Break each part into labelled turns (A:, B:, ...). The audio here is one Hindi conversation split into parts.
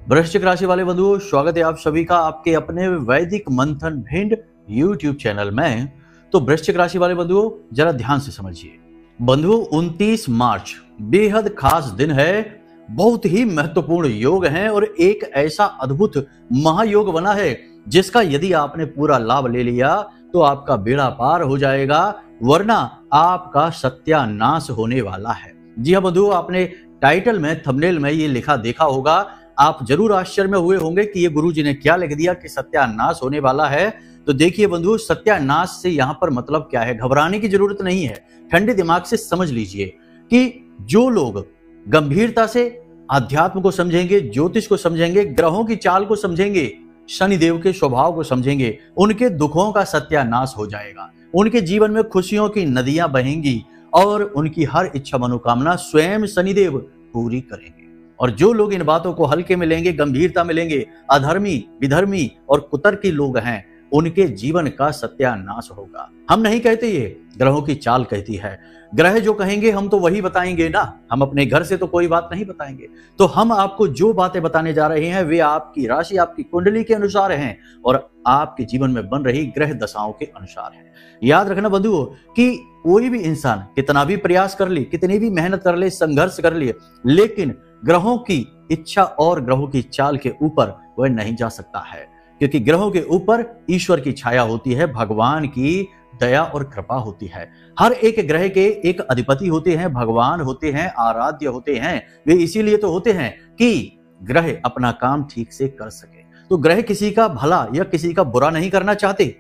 A: वृश्चिक राशि वाले बंधुओं, स्वागत है आप सभी का आपके अपने वैदिक मंथन भिंड यूट्यूब चैनल में। तो वृश्चिक राशि वाले बंधुओं, जरा ध्यान से समझिए। बंधुओं, 29 मार्च बेहद खास दिन है, बहुत ही महत्वपूर्ण योग है और एक ऐसा अद्भुत महायोग बना है जिसका यदि आपने पूरा लाभ ले लिया तो आपका बेड़ा पार हो जाएगा, वरना आपका सत्यानाश होने वाला है। जी हाँ बंधुओं, आपने टाइटल में, थंबनेल में ये लिखा देखा होगा। आप जरूर आश्चर्य में हुए होंगे कि ये गुरुजी ने क्या लिख दिया कि सत्यानाश होने वाला है। तो देखिए बंधुओं, सत्यानाश से यहाँ पर मतलब क्या है, घबराने की जरूरत नहीं है। ठंडे दिमाग से समझ लीजिए कि जो लोग गंभीरता से अध्यात्म को समझेंगे, ज्योतिष को समझेंगे, ग्रहों की चाल को समझेंगे, शनिदेव के स्वभाव को समझेंगे, उनके दुखों का सत्यानाश हो जाएगा। उनके जीवन में खुशियों की नदियां बहेंगी और उनकी हर इच्छा मनोकामना स्वयं शनिदेव पूरी करेंगे। और जो लोग इन बातों को हल्के में लेंगे, गंभीरता में लेंगे, अधर्मी, विधर्मी और कुतर्की लोग हैं, उनके जीवन का सत्यानाश होगा। हम नहीं कहते, ये ग्रहों की चाल कहती है। ग्रह जो कहेंगे हम तो वही बताएंगे ना, हम अपने घर से तो कोई बात नहीं बताएंगे। तो हम आपको जो बातें बताने जा रहे हैं वे आपकी राशि, आपकी कुंडली के अनुसार हैं और आपके जीवन में बन रही ग्रह दशाओं के अनुसार है। याद रखना बंधुओं कि कोई भी इंसान कितना भी प्रयास कर ले, कितनी भी मेहनत कर ले, संघर्ष कर ले, लेकिन ग्रहों की इच्छा और ग्रहों की चाल के ऊपर वह नहीं जा सकता है, क्योंकि ग्रहों के ऊपर ईश्वर की छाया होती है, भगवान की दया और कृपा होती है। हर एक ग्रह के एक अधिपति होते हैं, भगवान होते हैं, आराध्य होते हैं। वे इसीलिए तो होते हैं कि ग्रह अपना काम ठीक से कर सके। तो ग्रह किसी का भला या किसी का बुरा नहीं करना चाहते,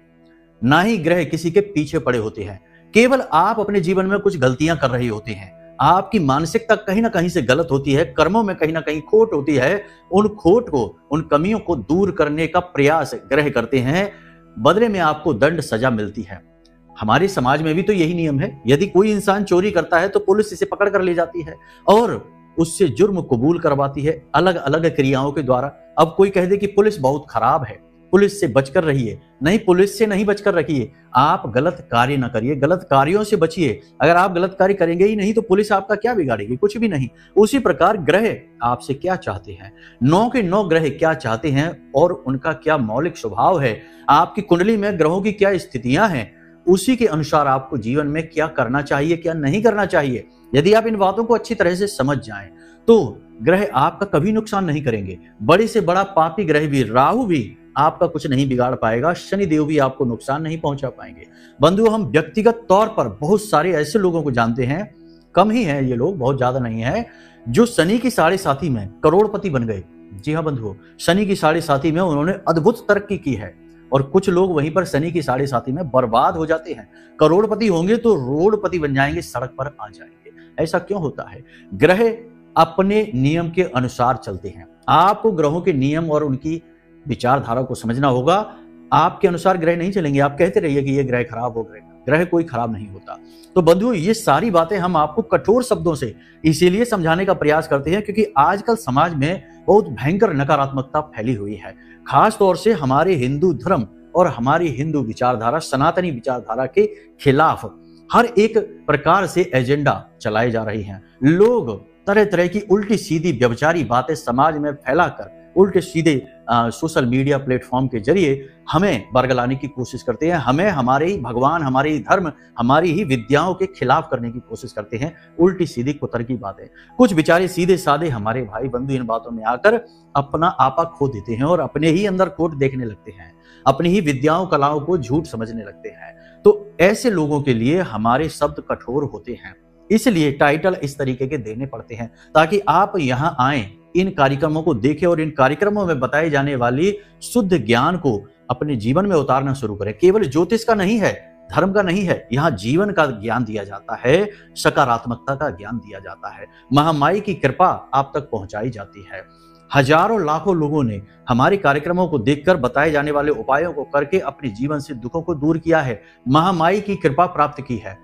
A: ना ही ग्रह किसी के पीछे पड़े होते हैं। केवल आप अपने जीवन में कुछ गलतियां कर रहे होते हैं, आपकी मानसिकता कहीं ना कहीं से गलत होती है, कर्मों में कहीं ना कहीं खोट होती है। उन खोट को, उन कमियों को दूर करने का प्रयास ग्रह करते हैं, बदले में आपको दंड सजा मिलती है। हमारे समाज में भी तो यही नियम है। यदि कोई इंसान चोरी करता है तो पुलिस इसे पकड़ कर ले जाती है और उससे जुर्म कबूल करवाती है अलग अलग क्रियाओं के द्वारा। अब कोई कह दे कि पुलिस बहुत खराब है, पुलिस से बचकर रहिए, नहीं, पुलिस से नहीं बचकर रखिए। आप गलत कार्य ना करिए, गलत कार्यों से बचिए। अगर आप गलत कार्य करेंगे ही नहीं तो पुलिस आपका क्या बिगाड़ेगी, कुछ भी नहीं। उसी प्रकार ग्रह आपसे क्या चाहते हैं, 9 के 9 ग्रह क्या चाहते हैं और उनका क्या मौलिक स्वभाव है, आपकी कुंडली में ग्रहों की क्या स्थितियां हैं, उसी के अनुसार आपको जीवन में क्या करना चाहिए, क्या नहीं करना चाहिए। यदि आप इन बातों को अच्छी तरह से समझ जाएं तो ग्रह आपका कभी नुकसान नहीं करेंगे। बड़े से बड़ा पापी ग्रह भी, राहु भी आपका कुछ नहीं बिगाड़ पाएगा, शनिदेव भी आपको नुकसान नहीं पहुंचा पाएंगे। बंधुओं, हम व्यक्तिगत तौर पर बहुत सारे ऐसे लोगों को जानते हैं, कम ही हैं ये लोग, बहुत ज्यादा नहीं है, जो शनि की साढ़े साथी में करोड़पति बन गए। जी हाँ बंधुओं, शनि की साढ़े साथी में उन्होंने अद्भुत तरक्की की है और कुछ लोग वहीं पर शनि की साढ़े साथी में बर्बाद हो जाते हैं। करोड़पति होंगे तो रोडपति बन जाएंगे, सड़क पर आ जाएंगे। ऐसा क्यों होता है? ग्रह अपने नियम के अनुसार चलते हैं। आपको ग्रहों के नियम और उनकी विचारधारा को समझना होगा। आपके अनुसार ग्रह नहीं चलेंगे। आप कहते रहिए कि ये ग्रह खराब हो, ग्रह कोई खराब नहीं होता। तो बंधुओं, ये सारी बातें हम आपको कठोर शब्दों से इसीलिए समझाने का प्रयास करते हैं क्योंकि आजकल समाज में बहुत भयंकर नकारात्मकता फैली हुई है। खास तौर से हमारे हिंदू धर्म और हमारी हिंदू विचारधारा, सनातनी विचारधारा के खिलाफ हर एक प्रकार से एजेंडा चलाए जा रहे हैं। लोग तरह तरह की उल्टी सीधी व्यभिचारी बातें समाज में फैलाकर उल्टे सीधे सोशल मीडिया प्लेटफॉर्म के जरिए हमें बरगलाने की कोशिश करते हैं, हमें हमारे ही भगवान, हमारे ही धर्म, हमारी ही विद्याओं के खिलाफ करने की कोशिश करते हैं। उल्टी सीधी कुतर्की बातें। कुछ बेचारे सीधे साधे हमारे भाई बंधु इन बातों में आकर अपना आपा खो देते हैं और अपने ही अंदर खोट देखने लगते हैं, अपनी ही विद्याओं कलाओं को झूठ समझने लगते हैं। तो ऐसे लोगों के लिए हमारे शब्द कठोर होते हैं, इसलिए टाइटल इस तरीके के देने पड़ते हैं ताकि आप यहाँ आए, इन कार्यक्रमों को देखें और इन कार्यक्रमों में बताई जाने वाली शुद्ध ज्ञान को अपने जीवन में उतारना शुरू करें। केवल ज्योतिष का नहीं है, धर्म का नहीं है, यहाँ जीवन का ज्ञान दिया जाता है, सकारात्मकता का ज्ञान दिया जाता है, महामाई की कृपा आप तक पहुंचाई जाती है। हजारों लाखों लोगों ने हमारे कार्यक्रमों को देखकर बताए जाने वाले उपायों को करके अपने जीवन से दुखों को दूर किया है, महामाई की कृपा प्राप्त की है।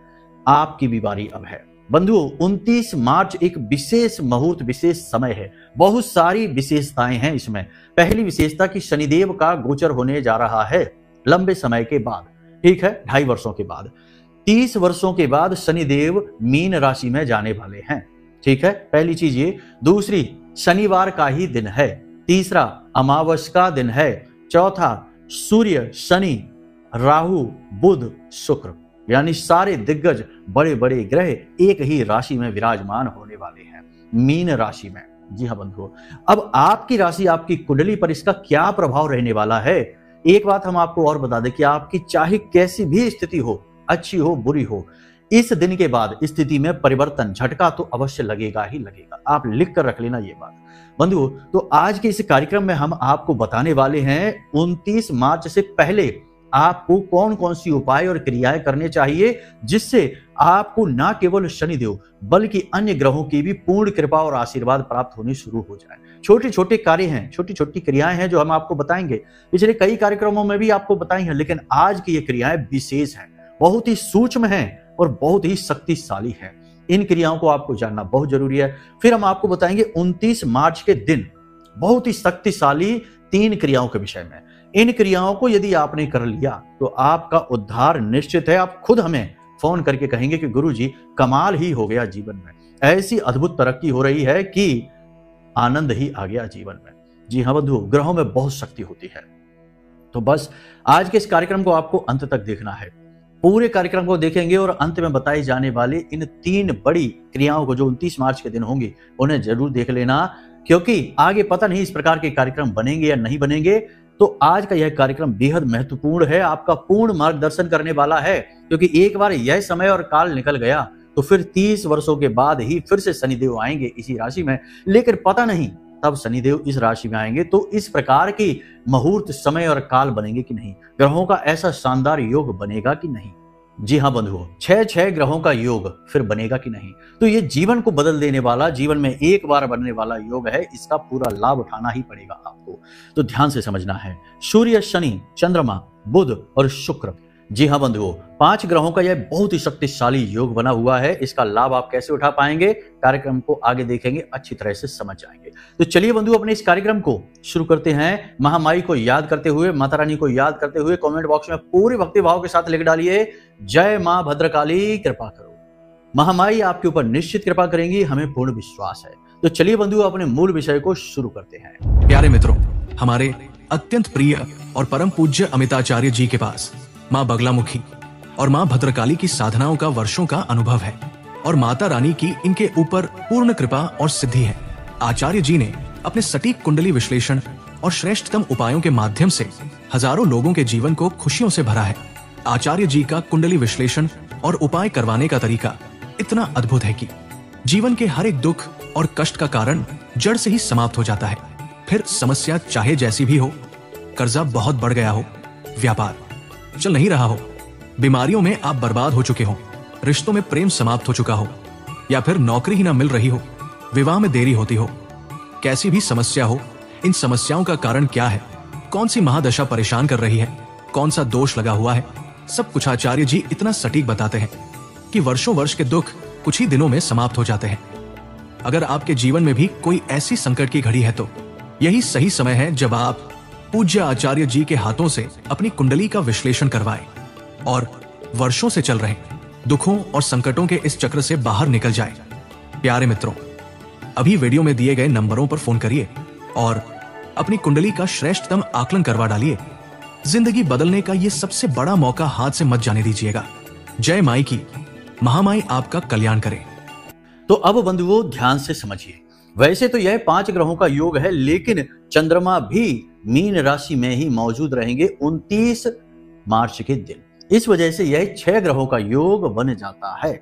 A: आपकी भी बारी अब है। बंधुओं, 29 मार्च एक विशेष मुहूर्त, विशेष समय है। बहुत सारी विशेषताएं हैं इसमें। पहली विशेषता कि शनिदेव का गोचर होने जा रहा है लंबे समय के बाद, ठीक है, 2.5 वर्षों के बाद। 30 वर्षों के बाद शनिदेव मीन राशि में जाने वाले हैं, ठीक है, पहली चीज ये। दूसरी, शनिवार का ही दिन है, तीसरा अमावस का दिन है, चौथा सूर्य, शनि, राहु, बुध, शुक्र, यानी सारे दिग्गज बड़े बड़े ग्रह एक ही राशि में विराजमान होने वाले हैं, मीन राशि में। जी हाँ बंधुओं, अब आपकी राशि, आपकी कुंडली पर इसका क्या प्रभाव रहने वाला है। एक बात हम आपको और बता दें कि आपकी चाहे कैसी भी स्थिति हो, अच्छी हो बुरी हो, इस दिन के बाद स्थिति में परिवर्तन, झटका तो अवश्य लगेगा ही लगेगा। आप लिख कर रख लेना ये बात बंधुओं। तो आज के इस कार्यक्रम में हम आपको बताने वाले हैं 29 मार्च से पहले आपको कौन कौन सी उपाय और क्रियाएं करने चाहिए, जिससे आपको न केवल शनिदेव बल्कि अन्य ग्रहों की भी पूर्ण कृपा और आशीर्वाद प्राप्त होनी शुरू हो जाए। छोटे छोटे कार्य हैं, छोटी छोटी क्रियाएं हैं जो हम आपको बताएंगे। पिछले कई कार्यक्रमों में भी आपको बताई हैं, लेकिन आज की ये क्रियाएं विशेष हैं, बहुत ही सूक्ष्म हैं और बहुत ही शक्तिशाली हैं। इन क्रियाओं को आपको जानना बहुत जरूरी है। फिर हम आपको बताएंगे 29 मार्च के दिन बहुत ही शक्तिशाली 3 क्रियाओं के विषय में। इन क्रियाओं को यदि आपने कर लिया तो आपका उद्धार निश्चित है। आप खुद हमें फोन करके कहेंगे कि गुरुजी कमाल ही हो गया जीवन में, ऐसी अद्भुत तरक्की हो रही है कि आनंद ही आ गया जीवन में। जी हाँ बंधु, ग्रहों में बहुत शक्ति होती है। तो बस आज के इस कार्यक्रम को आपको अंत तक देखना है। पूरे कार्यक्रम को देखेंगे और अंत में बताई जाने वाली इन 3 बड़ी क्रियाओं को जो 29 मार्च के दिन होंगी, उन्हें जरूर देख लेना, क्योंकि आगे पता नहीं इस प्रकार के कार्यक्रम बनेंगे या नहीं बनेंगे। तो आज का यह कार्यक्रम बेहद महत्वपूर्ण है, आपका पूर्ण मार्गदर्शन करने वाला है, क्योंकि एक बार यह समय और काल निकल गया तो फिर 30 वर्षों के बाद ही फिर से शनिदेव आएंगे इसी राशि में, लेकिन पता नहीं तब शनिदेव इस राशि में आएंगे तो इस प्रकार की मुहूर्त, समय और काल बनेंगे कि नहीं, ग्रहों का ऐसा शानदार योग बनेगा कि नहीं। जी हाँ बंधुओं, 6 ग्रहों का योग फिर बनेगा कि नहीं। तो ये जीवन को बदल देने वाला, जीवन में एक बार बनने वाला योग है, इसका पूरा लाभ उठाना ही पड़ेगा आपको। तो ध्यान से समझना है। सूर्य, शनि, चंद्रमा, बुध और शुक्र, जी हाँ बंधुओं, 5 ग्रहों का यह बहुत ही शक्तिशाली योग बना हुआ है। इसका लाभ आप कैसे उठा पाएंगे, कार्यक्रम को आगे देखेंगे, अच्छी तरह से समझ जाएंगे। तो चलिए बंधुओं, अपने इस कार्यक्रम को शुरू करते हैं। महामाई को याद करते हुए, माता रानी को याद करते हुए कमेंट बॉक्स में पूरे भक्ति भाव के साथ लिख डालिए, जय मां भद्रकाली कृपा करो। महामाई आपके ऊपर निश्चित कृपा करेंगी, हमें पूर्ण विश्वास है। तो चलिए बंधुओं, अपने मूल विषय को शुरू करते हैं।
B: प्यारे मित्रों, हमारे अत्यंत प्रिय और परम पूज्य अमिताचार्य जी के पास माँ बगलामुखी और माँ भद्रकाली की साधनाओं का वर्षों का अनुभव है और माता रानी की इनके ऊपर पूर्ण कृपा और सिद्धि है। आचार्य जी ने अपने सटीक कुंडली विश्लेषण और श्रेष्ठतम उपायों के माध्यम से हजारों लोगों के जीवन को खुशियों से भरा है। आचार्य जी का कुंडली विश्लेषण और उपाय करवाने का तरीका इतना अद्भुत है कि जीवन के हर एक दुख और कष्ट का कारण जड़ से ही समाप्त हो जाता है। फिर समस्या चाहे जैसी भी हो, कर्जा बहुत बढ़ गया हो, व्यापार चल नहीं रहा हो, बीमारियों में आप बर्बाद हो चुके हो, रिश्तों में प्रेम समाप्त हो चुका हो, या फिर नौकरी ही ना मिल रही हो, विवाह में देरी होती हो, कैसी भी समस्या हो, इन समस्याओं का कारण क्या है, कौन सी महादशा परेशान कर रही है, कौन सा दोष लगा हुआ है, सब कुछ आचार्य जी इतना सटीक बताते हैं कि वर्षों वर्ष के दुख कुछ ही दिनों में समाप्त हो जाते हैं। अगर आपके जीवन में भी कोई ऐसी संकट की घड़ी है तो यही सही समय है जब आप पूज्य आचार्य जी के हाथों से अपनी कुंडली का विश्लेषण करवाएं और वर्षों से चल रहे दुखों और संकटों के इस चक्र से बाहर निकल जाएं। प्यारे मित्रों, अभी वीडियो में दिए गए नंबरों पर फोन करिए और अपनी कुंडली का श्रेष्ठतम आकलन करवा डालिए। जिंदगी बदलने का ये सबसे बड़ा मौका हाथ से मत जाने दीजिएगा। जय माई की, महामाई आपका कल्याण करे।
A: तो अब बंधुओं ध्यान से समझिए, वैसे तो यह 5 ग्रहों का योग है, लेकिन चंद्रमा भी मीन राशि में ही मौजूद रहेंगे 29 मार्च के दिन। इस वजह से यह 6 ग्रहों का योग बन जाता है।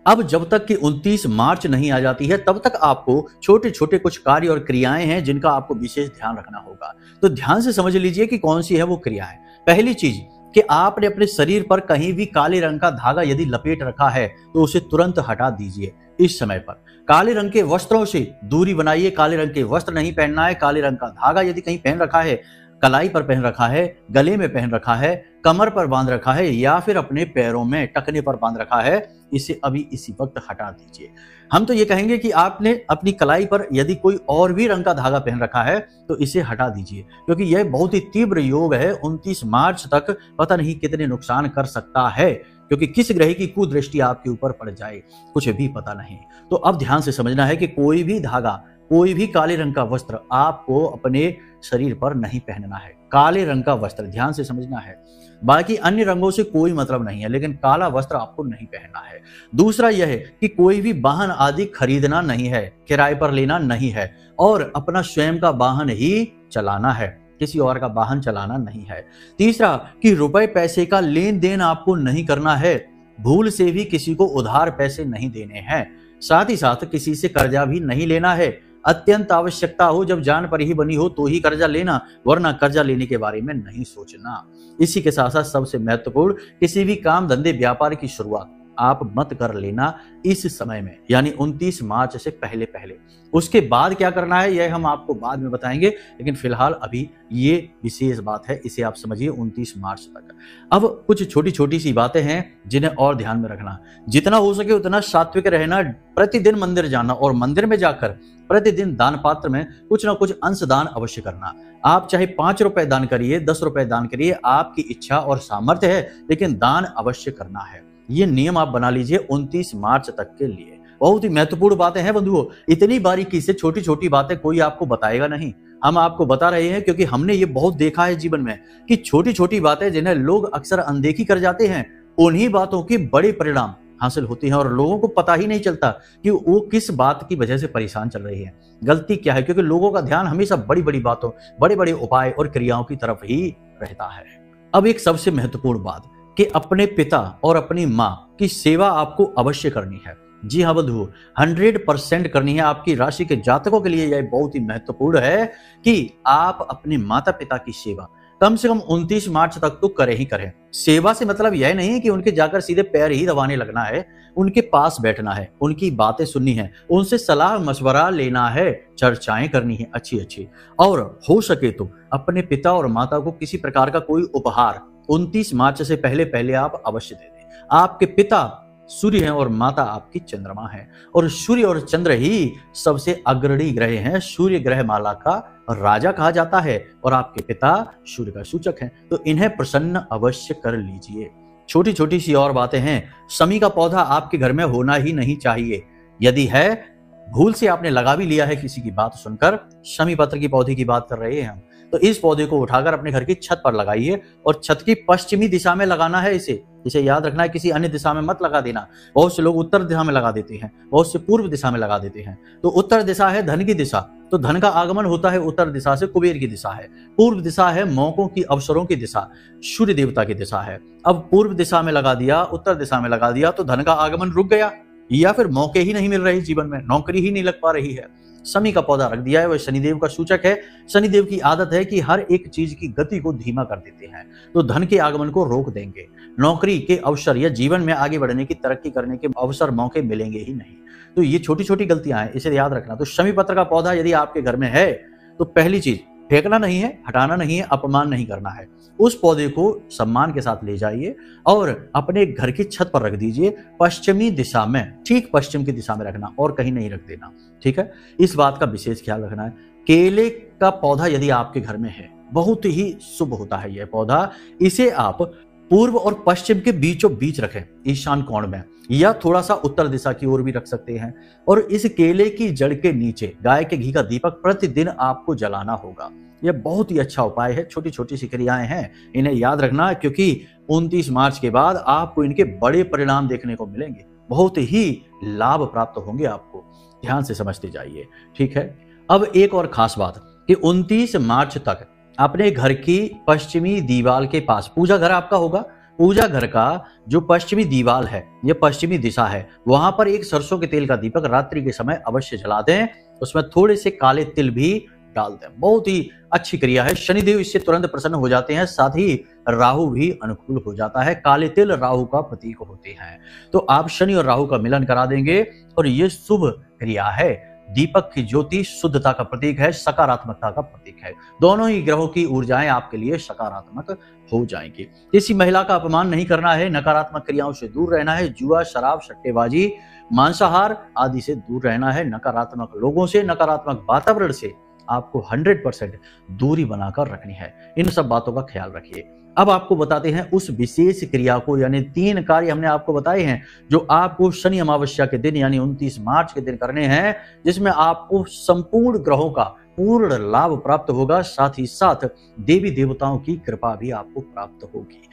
A: अब जब तक कि 29 मार्च नहीं आ जाती है, तब तक आपको छोटे छोटे कुछ कार्य और क्रियाएं हैं जिनका आपको विशेष ध्यान रखना होगा। तो ध्यान से समझ लीजिए कि कौन सी है वो क्रियाएं। पहली चीज कि आपने अपने शरीर पर कहीं भी काले रंग का धागा यदि लपेट रखा है तो उसे तुरंत हटा दीजिए। इस समय पर काले रंग के वस्त्रों से दूरी बनाइए। काले रंग के वस्त्र नहीं पहनना है। काले रंग का धागा यदि कहीं पहन रखा है, कलाई पर पहन रखा है, गले में पहन रखा है, कमर पर बांध रखा है या फिर अपने पैरों में टखने पर बांध रखा है, इसे अभी इसी वक्त हटा दीजिए। हम तो ये कहेंगे कि आपने अपनी कलाई पर यदि कोई और भी रंग का धागा पहन रखा है तो इसे हटा दीजिए, क्योंकि यह बहुत ही तीव्र योग है। 29 मार्च तक पता नहीं कितने नुकसान कर सकता है, क्योंकि किस ग्रह की कुदृष्टि आपके ऊपर पड़ जाए कुछ भी पता नहीं। तो अब ध्यान से समझना है कि कोई भी धागा कोई भी काले रंग का वस्त्र आपको अपने शरीर पर नहीं पहनना है। काले रंग का वस्त्र ध्यान से समझना है। बाकी अन्य रंगों से कोई मतलब नहीं है, लेकिन काला वस्त्र आपको नहीं पहनना है। दूसरा यह है कि कोई भी वाहन आदि खरीदना नहीं है, किराए पर लेना नहीं है और अपना स्वयं का वाहन ही चलाना है, किसी और का वाहन चलाना नहीं है। तीसरा कि रुपए पैसे का लेन देन आपको नहीं करना है, भूल से भी किसी को उधार पैसे नहीं देने हैं। साथ ही साथ किसी से कर्जा भी नहीं लेना है। अत्यंत आवश्यकता हो, जब जान पर ही बनी हो तो ही कर्जा लेना, वरना कर्जा लेने के बारे में नहीं सोचना। इसी के साथ साथ सबसे महत्वपूर्ण, किसी भी काम धंधे व्यापार की शुरुआत आप मत कर लेना इस समय में, यानी 29 मार्च से पहले पहले। उसके बाद क्या करना है यह हम आपको बाद में बताएंगे, लेकिन फिलहाल अभी ये विशेष बात है, इसे आप समझिए 29 मार्च तक। अब कुछ छोटी छोटी सी बातें हैं जिन्हें और ध्यान में रखना। जितना हो सके उतना सात्विक रहना, प्रतिदिन मंदिर जाना और मंदिर में जाकर प्रतिदिन दान पात्र में कुछ ना कुछ अंश दान अवश्य करना। आप चाहे 5 रुपए दान करिए, 10 रुपए दान करिए, आपकी इच्छा और सामर्थ्य है, लेकिन दान अवश्य करना है। ये नियम आप बना लीजिए 29 मार्च तक के लिए। बहुत ही महत्वपूर्ण बातें हैं बंधुओं, इतनी बारीकी से छोटी छोटी बातें कोई आपको बताएगा नहीं। हम आपको बता रहे हैं क्योंकि हमने ये बहुत देखा है जीवन में कि छोटी छोटी बातें जिन्हें लोग अक्सर अनदेखी कर जाते हैं, उन्हीं बातों के बड़े परिणाम हासिल होती हैं और लोगों को पता ही नहीं चलता कि वो किस बात की वजह से परेशान चल रही है, गलती क्या है, क्योंकि लोगों का ध्यान हमेशा बड़ी बड़ी बातों, बड़े बड़े उपाय और क्रियाओं की तरफ ही रहता है। अब एक सबसे महत्वपूर्ण बात कि अपने पिता और अपनी माँ की सेवा आपको अवश्य करनी है। जी हाँ बंधु, 100% करनी है। आपकी राशि के जातकों के लिए यह बहुत ही महत्वपूर्ण है कि आप अपने माता पिता की सेवा कम से कम 29 मार्च तक तो करें ही करें। सेवा से मतलब यह नहीं कि उनके जाकर सीधे पैर ही दबाने लगना है, उनके पास बैठना है, उनकी बातें सुननी है, उनसे सलाह मशवरा लेना है, चर्चाएं करनी है अच्छी अच्छी, और हो सके तो अपने पिता और माता को किसी प्रकार का कोई उपहार 29 मार्च से पहले पहले आप अवश्य दे दें। आपके पिता सूर्य हैं और माता आपकी चंद्रमा है, और सूर्य और चंद्र ही सबसे अग्रणी ग्रह हैं। सूर्य ग्रह माला का राजा कहा जाता है और आपके पिता सूर्य का सूचक हैं, तो इन्हें प्रसन्न अवश्य कर लीजिए। छोटी छोटी सी और बातें हैं। शमी का पौधा आपके घर में होना ही नहीं चाहिए। यदि है, भूल से आपने लगा भी लिया है किसी की बात सुनकर, शमी पत्र की पौधे की बात कर रहे हैं हम, तो इस पौधे को उठाकर अपने घर की छत पर लगाइए और छत की पश्चिमी दिशा में लगाना है। इसे याद रखना है, किसी अन्य दिशा में मत लगा देना। बहुत से लोग उत्तर दिशा में लगा देते हैं, बहुत से पूर्व दिशा में लगा देते हैं। तो उत्तर दिशा है धन की दिशा, तो धन का आगमन होता है उत्तर दिशा से, कुबेर की दिशा है। पूर्व दिशा है मौकों की, अवसरों की दिशा, सूर्य देवता की दिशा है। अब पूर्व दिशा में लगा दिया, उत्तर दिशा में लगा दिया, तो धन का आगमन रुक गया, या फिर मौके ही नहीं मिल रहे जीवन में, नौकरी ही नहीं लग पा रही है। शमी का पौधा रख दिया है, वह शनिदेव का सूचक है। शनिदेव की आदत है कि हर एक चीज की गति को धीमा कर देते हैं, तो धन के आगमन को रोक देंगे। नौकरी के अवसर या जीवन में आगे बढ़ने की, तरक्की करने के अवसर, मौके मिलेंगे ही नहीं। तो ये छोटी छोटी गलतियां हैं, इसे याद रखना। तो शमी पत्र का पौधा यदि आपके घर में है तो पहली चीज, फेंकना नहीं है, हटाना नहीं है, अपमान नहीं करना है। उस पौधे को सम्मान के साथ ले जाइए और अपने घर की छत पर रख दीजिए, पश्चिमी दिशा में, ठीक पश्चिम की दिशा में रखना और कहीं नहीं रख देना, ठीक है। इस बात का विशेष ख्याल रखना है। केले का पौधा यदि आपके घर में है, बहुत ही शुभ होता है यह पौधा। इसे आप पूर्व और पश्चिम के बीचों बीच रखें, ईशान कोण में, या थोड़ा सा उत्तर दिशा की ओर भी रख सकते हैं। और इस केले की जड़ के नीचे गाय के घी का दीपक प्रतिदिन आपको जलाना होगा। यह बहुत ही अच्छा उपाय है। छोटी छोटी सी क्रियाएं हैं, इन्हें याद रखना, क्योंकि 29 मार्च के बाद आपको इनके बड़े परिणाम देखने को मिलेंगे, बहुत ही लाभ प्राप्त होंगे आपको। ध्यान से समझते जाइए, ठीक है। अब एक और खास बात कि 29 मार्च तक अपने घर की पश्चिमी दीवार के पास, पूजा घर आपका होगा, पूजा घर का जो पश्चिमी दीवार है, ये पश्चिमी दिशा है, वहां पर एक सरसों के तेल का दीपक रात्रि के समय अवश्य जला दें। उसमें थोड़े से काले तिल भी डाल दें। बहुत ही अच्छी क्रिया है। शनिदेव इससे तुरंत प्रसन्न हो जाते हैं, साथ ही राहु भी अनुकूल हो जाता है। काले तिल राहु का प्रतीक होते हैं, तो आप शनि और राहु का मिलन करा देंगे और ये शुभ क्रिया है। दीपक की ज्योति शुद्धता का प्रतीक है, सकारात्मकता का प्रतीक है। दोनों ही ग्रहों की ऊर्जाएं आपके लिए सकारात्मक हो जाएंगी। किसी महिला का अपमान नहीं करना है, नकारात्मक क्रियाओं से दूर रहना है, जुआ, शराब, सट्टेबाजी, मांसाहार आदि से दूर रहना है, नकारात्मक लोगों से, नकारात्मक वातावरण से आपको 100% दूरी बनाकर रखनी है। इन सब बातों का ख्याल रखिए। अब आपको बताते हैं उस विशेष क्रिया को, यानी 3 कार्य हमने आपको बताए हैं जो आपको शनि अमावस्या के दिन यानी 29 मार्च के दिन करने हैं, जिसमें आपको संपूर्ण ग्रहों का पूर्ण लाभ प्राप्त होगा, साथ ही साथ देवी देवताओं की कृपा भी आपको प्राप्त होगी।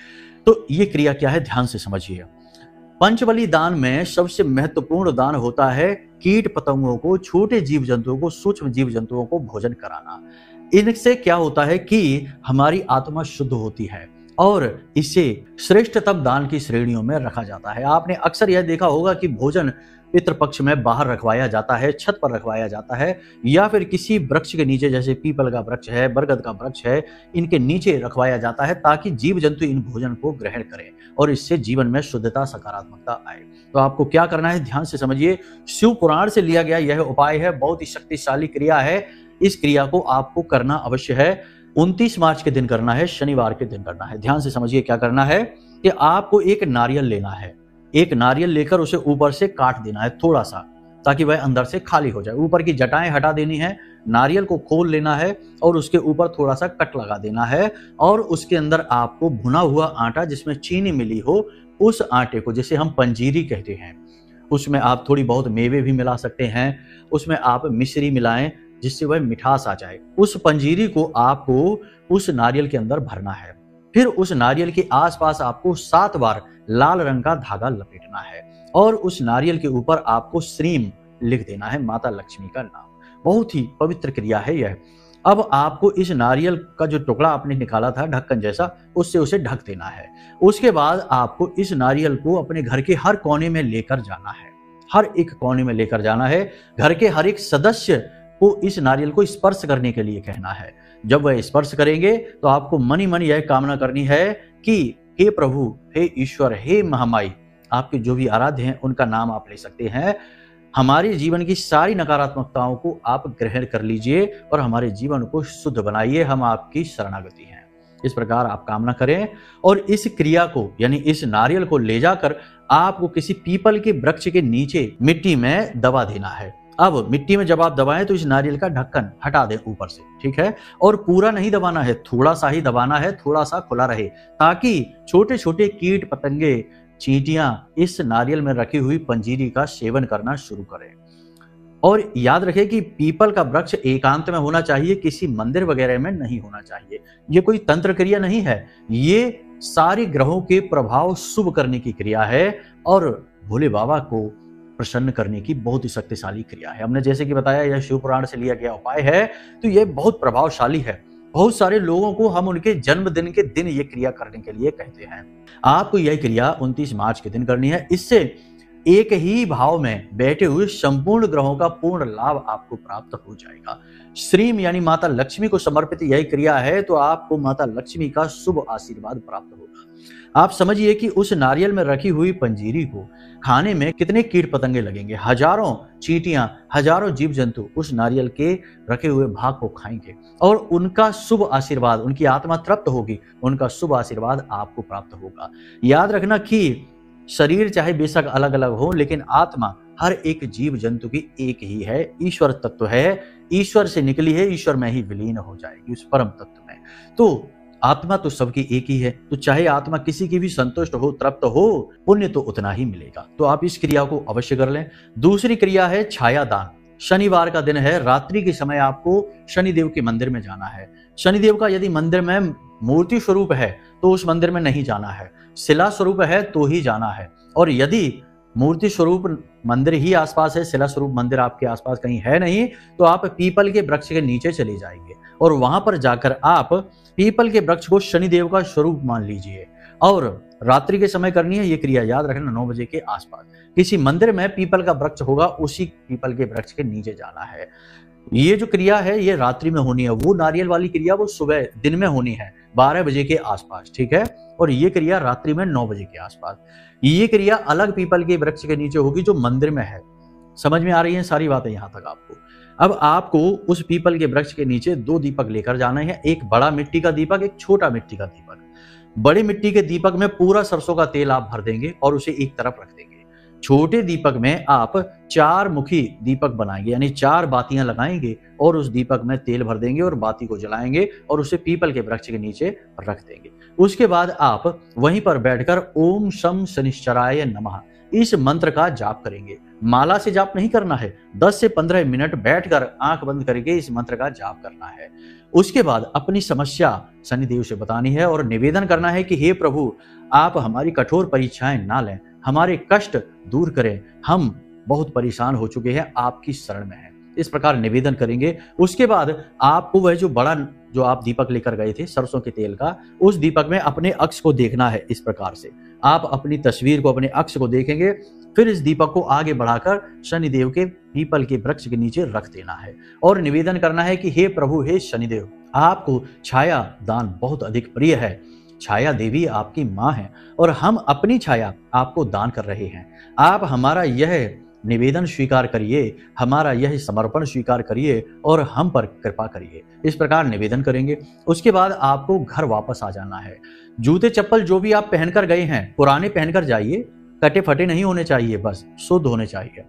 A: तो ये क्रिया क्या है, ध्यान से समझिए। पंचबली दान में सबसे महत्वपूर्ण दान होता है कीट पतंगों को, छोटे जीव जंतुओं को, सूक्ष्म जीव जंतुओं को भोजन कराना। इनसे क्या होता है कि हमारी आत्मा शुद्ध होती है और इसे श्रेष्ठतम दान की श्रेणियों में रखा जाता है। आपने अक्सर यह देखा होगा कि भोजन पितृपक्ष में बाहर रखवाया जाता है, छत पर रखवाया जाता है, या फिर किसी वृक्ष के नीचे, जैसे पीपल का वृक्ष है, बरगद का वृक्ष है, इनके नीचे रखवाया जाता है ताकि जीव जंतु इन भोजन को ग्रहण करें और इससे जीवन में शुद्धता, सकारात्मकता आए। तो आपको क्या करना है, ध्यान से समझिए। शिव पुराण से लिया गया यह उपाय है, बहुत ही शक्तिशाली क्रिया है। इस क्रिया को आपको करना अवश्य है। 29 मार्च के दिन करना है, शनिवार के दिन करना है। ध्यान से समझिए क्या करना है कि आपको एक नारियल लेना है। एक नारियल लेकर उसे ऊपर से काट देना है थोड़ा सा, ताकि वह अंदर से खाली हो जाए। ऊपर की जटाएं हटा देनी है, नारियल को खोल लेना है और उसके ऊपर थोड़ा सा कट लगा देना है और उसके अंदर आपको भुना हुआ आटा जिसमें चीनी मिली हो, उस आटे को, जिसे हम पंजीरी कहते हैं, उसमें आप थोड़ी बहुत मेवे भी मिला सकते हैं, उसमें आप मिश्री मिलाएं जिससे वह मिठास आ जाए। उस पंजीरी को आपको उस नारियल के अंदर भरना है। फिर उस नारियल के आसपास आपको 7 बार लाल रंग का धागा लपेटना है और उस नारियल के ऊपर आपको श्रीम लिख देना है, माता लक्ष्मी का नाम। बहुत ही पवित्र क्रिया है यह। अब आपको इस नारियल का जो टुकड़ा आपने निकाला था ढक्कन जैसा, उससे उसे ढक देना है। उसके बाद आपको इस नारियल को अपने घर के हर कोने में लेकर जाना है, हर एक कोने में लेकर जाना है। घर के हर एक सदस्य को इस नारियल को स्पर्श करने के लिए कहना है। जब वह स्पर्श करेंगे तो आपको मन ही मन यह कामना करनी है कि हे प्रभु, हे ईश्वर, हे महामाई, आपके जो भी आराध्य हैं उनका नाम आप ले सकते हैं, हमारे जीवन की सारी नकारात्मकताओं को आप ग्रहण कर लीजिए और हमारे जीवन को शुद्ध बनाइए, हम आपकी शरणागति हैं। इस प्रकार आप कामना करें और इस क्रिया को, यानी इस नारियल को ले जाकर आपको किसी पीपल के वृक्ष के नीचे मिट्टी में दबा देना है। अब मिट्टी में जब आप दबाएं तो इस नारियल का ढक्कन हटा दें ऊपर से, ठीक है, और पूरा नहीं दबाना है, थोड़ा सा ही दबाना है, थोड़ा सा खुला रहे, ताकि छोटे छोटे कीट पतंगे, चींटियां इस नारियल में रखी हुई पंजीरी का सेवन करना शुरू करें। और याद रखें कि पीपल का वृक्ष एकांत में होना चाहिए, किसी मंदिर वगैरह में नहीं होना चाहिए। ये कोई तंत्र क्रिया नहीं है, ये सारे ग्रहों के प्रभाव शुभ करने की क्रिया है और भोले बाबा को प्रसन्न करने की बहुत ही शक्तिशाली क्रिया है। हमने जैसे कि बताया यह शिव पुराण से लिया गया उपाय है, तो यह बहुत प्रभावशाली है। बहुत सारे लोगों को हम उनके जन्मदिन के दिन ये क्रिया करने के लिए कहते हैं। आपको यह क्रिया 29 मार्च के दिन करनी है। इससे एक ही भाव में बैठे हुए संपूर्ण ग्रहों का पूर्ण लाभ आपको प्राप्त हो जाएगा। श्रीम यानी माता लक्ष्मी को समर्पित यह क्रिया है, तो आपको माता लक्ष्मी का शुभ आशीर्वाद प्राप्त होगा। आप समझिए कि उस नारियल में रखी हुई पंजीरी को खाने में कितने कीट पतंगे लगेंगे। हजारों चींटियां, हजारों जीव जंतु उस नारियल के रखे हुए भाग को खाएंगे और उनका शुभ आशीर्वाद, उनकी आत्मा तृप्त होगी, उनका शुभ आशीर्वाद आपको प्राप्त होगा। याद रखना कि शरीर चाहे बेशक अलग अलग हो, लेकिन आत्मा हर एक जीव जंतु की एक ही है, ईश्वर तत्व है, ईश्वर से निकली है, ईश्वर में ही विलीन हो जाएगी उस परम तत्व में। तो आत्मा तो सबकी एक ही है, तो चाहे आत्मा किसी की भी संतुष्ट हो, तृप्त हो, पुण्य तो उतना ही मिलेगा। तो आप इस क्रिया को अवश्य कर लें। दूसरी क्रिया है छाया दान। शनिवार का दिन है, रात्रि के समय आपको शनिदेव के मंदिर में जाना है। शनिदेव का यदि मंदिर में मूर्ति स्वरूप है तो उस मंदिर में नहीं जाना है, शिला स्वरूप है तो ही जाना है। और यदि मूर्ति स्वरूप मंदिर ही आसपास है, शिला स्वरूप मंदिर आपके आसपास कहीं है नहीं, तो आप पीपल के वृक्ष के नीचे चले जाएंगे और वहां पर जाकर आप पीपल के वृक्ष को शनिदेव का स्वरूप मान लीजिए और रात्रि के समय करनी है ये क्रिया। याद रखना 9 बजे के आसपास किसी मंदिर में पीपल का वृक्ष होगा, उसी पीपल के वृक्ष के नीचे जाना है। ये जो क्रिया है ये रात्रि में होनी है, वो नारियल वाली क्रिया वो सुबह दिन में होनी है 12 बजे के आसपास, ठीक है, और ये क्रिया रात्रि में 9 बजे के आसपास। ये क्रिया अलग पीपल के वृक्ष के नीचे होगी जो मंदिर में है। समझ में आ रही है सारी बातें यहां तक आपको। अब आपको उस पीपल के वृक्ष के नीचे 2 दीपक लेकर जाना है, एक बड़ा मिट्टी का दीपक, एक छोटा मिट्टी का दीपक। बड़े मिट्टी के दीपक में पूरा सरसों का तेल आप भर देंगे और उसे एक तरफ रख देंगे। छोटे दीपक में आप 4 मुखी दीपक बनाएंगे, यानी 4 बातियां लगाएंगे और उस दीपक में तेल भर देंगे और बाती को जलाएंगे और उसे पीपल के वृक्ष के नीचे रख देंगे। उसके बाद आप वहीं पर बैठकर ओम शम शनिश्चराय नमः इस मंत्र का जाप करेंगे। माला से जाप नहीं करना है, 10 से 15 मिनट बैठकर आंख बंद करके इस मंत्र का जाप करना है। उसके बाद अपनी समस्या शनिदेव से बतानी है और निवेदन करना है कि हे प्रभु, आप हमारी कठोर परीक्षाएं ना लें, हमारे कष्ट दूर करें, हम बहुत परेशान हो चुके हैं, आपकी शरण में हैं। इस प्रकार निवेदन करेंगे। उसके बाद आपको वह जो बड़ा जो आप दीपक लेकर गए थे सरसों के तेल का, उस दीपक में अपने अक्ष को देखना है। इस प्रकार से आप अपनी तस्वीर को, अपने अक्ष को देखेंगे। फिर इस दीपक को आगे बढ़ाकर शनिदेव के पीपल के वृक्ष के नीचे रख देना है और निवेदन करना है कि हे प्रभु, हे शनिदेव, आपको छाया दान बहुत अधिक प्रिय है। छाया देवी आपकी माँ है और हम अपनी छाया आपको दान कर रहे हैं। आप हमारा यह निवेदन स्वीकार करिए, हमारा यह समर्पण स्वीकार करिए और हम पर कृपा करिए। इस प्रकार निवेदन करेंगे। उसके बाद आपको घर वापस आ जाना है। जूते चप्पल जो भी आप पहनकर गए हैं पुराने पहनकर जाइए, कटे फटे नहीं होने चाहिए, बस शुद्ध होने चाहिए।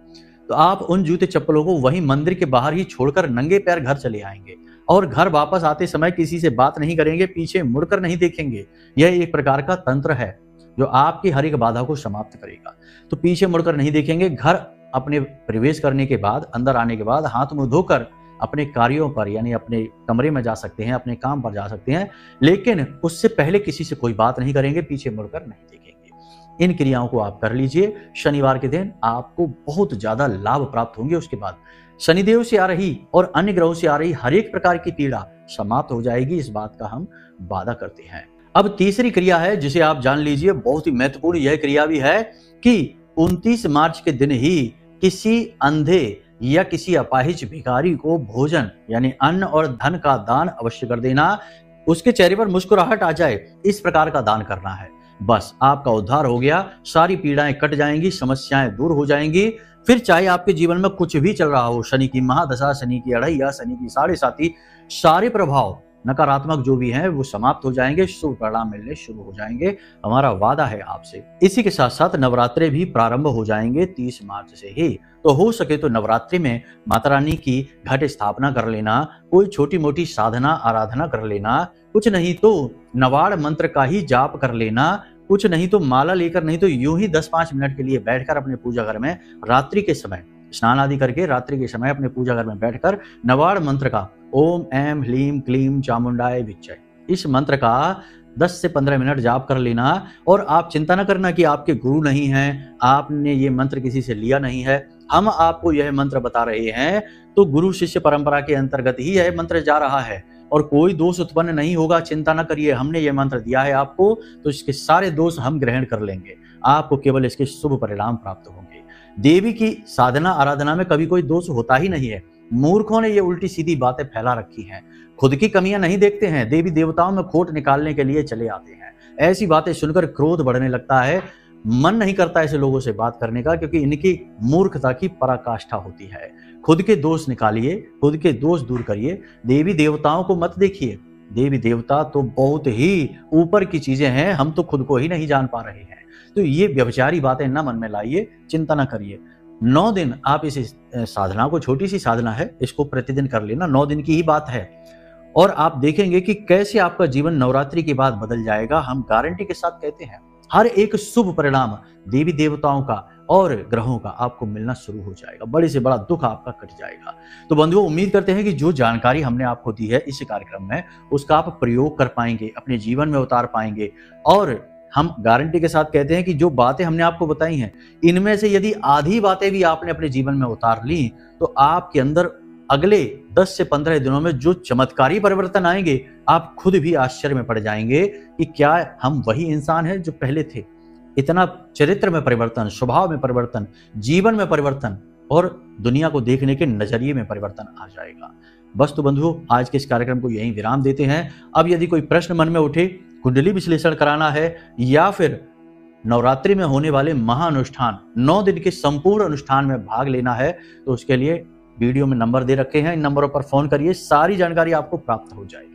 A: तो आप उन जूते चप्पलों को वहीं मंदिर के बाहर ही छोड़कर नंगे पैर घर चले आएंगे और घर वापस आते समय किसी से बात नहीं करेंगे, पीछे मुड़कर नहीं देखेंगे। यह एक प्रकार का तंत्र है जो आपकी हर एक बाधा को समाप्त करेगा। तो पीछे मुड़कर नहीं देखेंगे। घर अपने प्रवेश करने के बाद, अंदर आने के बाद हाथ मुंह धोकर अपने कार्यों पर, यानी अपने कमरे में जा सकते हैं, अपने काम पर जा सकते हैं, लेकिन उससे पहले किसी से कोई बात नहीं करेंगे, पीछे मुड़कर नहीं देखेंगे। इन क्रियाओं को आप कर लीजिए। शनिवार के दिन आपको बहुत ज्यादा लाभ प्राप्त होंगे। उसके बाद शनिदेव से आ रही और अन्य ग्रहों से आ रही हर एक प्रकार की पीड़ा समाप्त हो जाएगी। इस बात का हम वादा करते हैं। अब तीसरी क्रिया है जिसे आप जान लीजिए, बहुत ही महत्वपूर्ण यह क्रिया भी है कि 29 मार्च के दिन ही किसी अंधे या किसी अपाहिज भिखारी को भोजन यानी अन्न और धन का दान अवश्य कर देना। उसके चेहरे पर मुस्कुराहट आ जाए, इस प्रकार का दान करना है। बस आपका उद्धार हो गया, सारी पीड़ाएं कट जाएंगी, समस्याएं दूर हो जाएंगी। फिर चाहे आपके जीवन में कुछ भी चल रहा हो, शनि की महादशा, शनि की अढ़ैया, शनि की 7.5, सारे प्रभाव नकारात्मक जो भी हैं वो समाप्त हो जाएंगे, शुभ परिणाम मिलने शुरू हो जाएंगे। हमारा वादा है आपसे। इसी के साथ साथ नवरात्रे भी प्रारंभ हो जाएंगे 30 मार्च से ही। तो हो सके तो नवरात्रि में माता रानी की घट स्थापना कर लेना, कोई छोटी मोटी साधना आराधना कर लेना, कुछ नहीं तो नवाड़ मंत्र का ही जाप कर लेना, कुछ नहीं तो माला लेकर, नहीं तो यूं ही 10-5 मिनट के लिए बैठकर अपने पूजा घर में रात्रि के समय स्नान आदि करके रात्रि के समय अपने पूजा घर में बैठकर नवाड़ मंत्र का ओम ऐम ह्लीम क्लीम चामुंडाय विच्चय इस मंत्र का 10 से 15 मिनट जाप कर लेना। और आप चिंता न करना कि आपके गुरु नहीं हैं, आपने ये मंत्र किसी से लिया नहीं है। हम आपको यह मंत्र बता रहे हैं तो गुरु शिष्य परंपरा के अंतर्गत ही यह मंत्र जा रहा है और कोई दोष उत्पन्न नहीं होगा। चिंता न करिए, हमने यह मंत्र दिया है आपको तो इसके सारे दोष हम ग्रहण कर लेंगे, आपको केवल इसके शुभ परिणाम प्राप्त होंगे। देवी की साधना आराधना में कभी कोई दोष होता ही नहीं है। मूर्खों ने ये उल्टी सीधी बातें फैला रखी हैं, खुद की कमियां नहीं देखते हैं, देवी देवताओं में खोट निकालने के लिए चले आते हैं। ऐसी बातें सुनकर क्रोध बढ़ने लगता है, मन नहीं करता ऐसे लोगों से बात करने का, क्योंकि इनकी मूर्खता की पराकाष्ठा होती है। खुद के दोष निकालिए, खुद के दोष दूर करिए, देवी देवताओं को मत देखिए। देवी देवता तो बहुत ही ऊपर की चीजें हैं, हम तो खुद को ही नहीं जान पा रहे हैं। तो ये व्यभिचारी बातें न मन में लाइए, चिंता न करिए। 9 दिन आप इस साधना को, छोटी सी साधना है, इसको प्रतिदिन कर लेना, 9 दिन की ही बात है और आप देखेंगे कि कैसे आपका जीवन नवरात्रि के बाद बदल जाएगा। हम गारंटी के साथ कहते हैं, हर एक शुभ परिणाम देवी देवताओं का और ग्रहों का आपको मिलना शुरू हो जाएगा, बड़े से बड़ा दुख आपका कट जाएगा। तो बंधुओं, उम्मीद करते हैं कि जो जानकारी हमने आपको दी है इस कार्यक्रम में, उसका आप प्रयोग कर पाएंगे, अपने जीवन में उतार पाएंगे। और हम गारंटी के साथ कहते हैं कि जो बातें हमने आपको बताई हैं, इनमें से यदि आधी बातें भी आपने अपने जीवन में उतार ली तो आपके अंदर अगले 10 से 15 दिनों में जो चमत्कारी परिवर्तन आएंगे, आप खुद भी आश्चर्य में पड़ जाएंगे कि क्या हम वही इंसान हैं जो पहले थे। इतना चरित्र में परिवर्तन, स्वभाव में परिवर्तन, जीवन में परिवर्तन और दुनिया को देखने के नजरिए में परिवर्तन आ जाएगा। बस तो बंधुओं, आज के इस कार्यक्रम को यहीं विराम देते हैं। अब यदि कोई प्रश्न मन में उठे, कुंडली विश्लेषण कराना है या फिर नवरात्रि में होने वाले महाअनुष्ठान 9 दिन के संपूर्ण अनुष्ठान में भाग लेना है, तो उसके लिए वीडियो में नंबर दे रखे हैं, इन नंबरों पर फोन करिए, सारी जानकारी आपको प्राप्त हो जाएगी।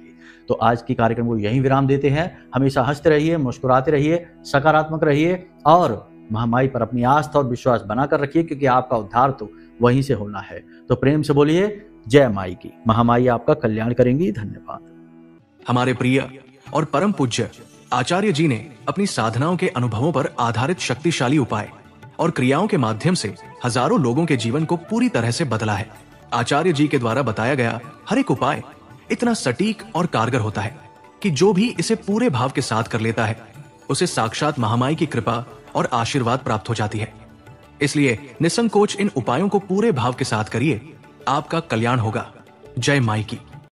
A: तो आज की कार्यक्रम को यहीं विराम देते हैं। हमेशा हंसते रहिए, मुस्कुराते रहिए, सकारात्मक रहिए और महामाई पर अपनी आस्था और विश्वास बनाकर रखिए, क्योंकि आपका उद्धार तो वहीं से होना है। तो प्रेम से बोलिए जय माई की। महामाई आपका कल्याण करेंगी। धन्यवाद।
B: हमारे प्रिय और परम पूज्य आचार्य जी ने अपनी साधनाओं के अनुभवों पर आधारित शक्तिशाली उपाय और क्रियाओं के माध्यम से हजारों लोगों के जीवन को पूरी तरह से बदला है। आचार्य जी के द्वारा बताया गया हर एक उपाय इतना सटीक और कारगर होता है कि जो भी इसे पूरे भाव के साथ कर लेता है उसे साक्षात महामाई की कृपा और आशीर्वाद प्राप्त हो जाती है। इसलिए निसंकोच इन उपायों को पूरे भाव के साथ करिए, आपका कल्याण होगा। जय माई की।